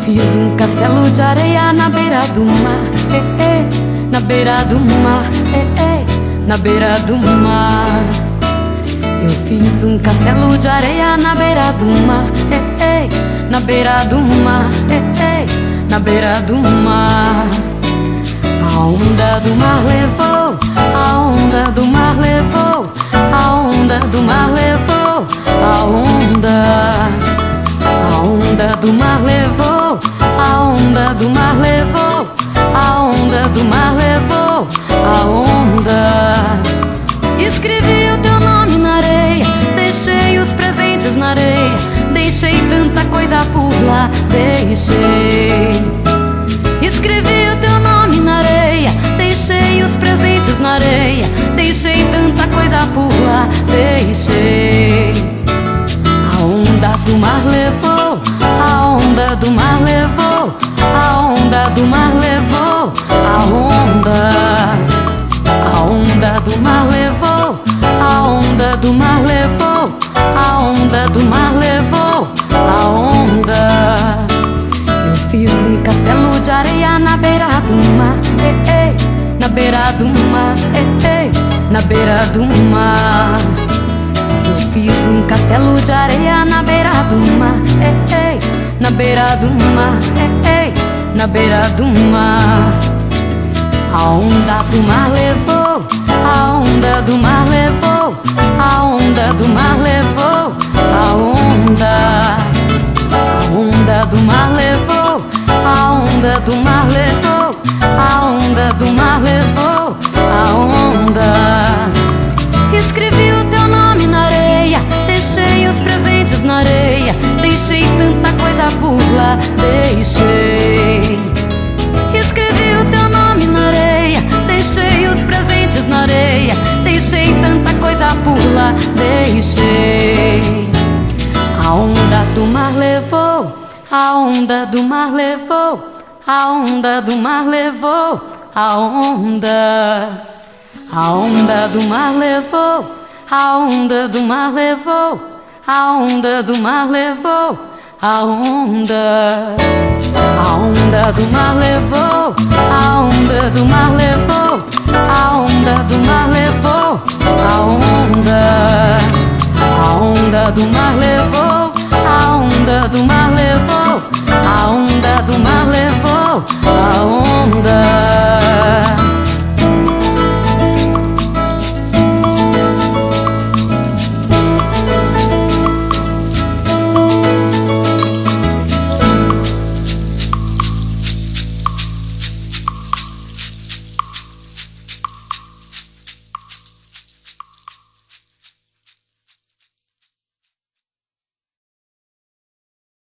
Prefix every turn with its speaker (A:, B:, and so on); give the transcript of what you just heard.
A: Fiz um castelo de areia na beira do mar, na beira do mar, na beira do mar. Eu fiz um castelo de areia na beira do mar, na beira do mar, na beira do mar. A onda do mar levou, a onda do mar levou, a onda do mar levou, a onda. A onda do mar levou, a onda do mar levou, a onda do mar levou, a onda. Escrevi o teu nome na areia, deixei os presentes na areia, deixei tanta coisa por lá, deixei. Escrevi o teu nome na areia, deixei os presentes na areia, deixei tanta coisa por lá, deixei. A onda do mar levou, a onda do mar levou, a onda do mar levou, a onda. A onda do mar levou, a onda do mar levou, a onda do mar levou, a onda. Eu fiz um castelo de areia na beira do mar, na beira do mar, na beira do mar. Eu fiz um castelo de areia na beira do mar, na beira do mar, na beira do mar. A onda do mar levou, a onda do mar levou, a onda do mar levou, a onda. A onda do mar levou, a onda do mar levou, a onda do mar levou, a onda. Escrevi o teu nome na areia, deixei os presentes na areia, deixei tanta coisa por lá, deixei. Escrevi o teu nome na areia, deixei os presentes na areia, deixei tanta coisa por lá, deixei. A onda do mar levou, a onda do mar levou, a onda do mar levou, a onda. A onda do mar levou, a onda do mar levou, a onda do mar levou, a onda. A onda do mar levou, a onda do mar levou, a onda do mar levou, a onda. A onda do mar levou, a onda do mar levou,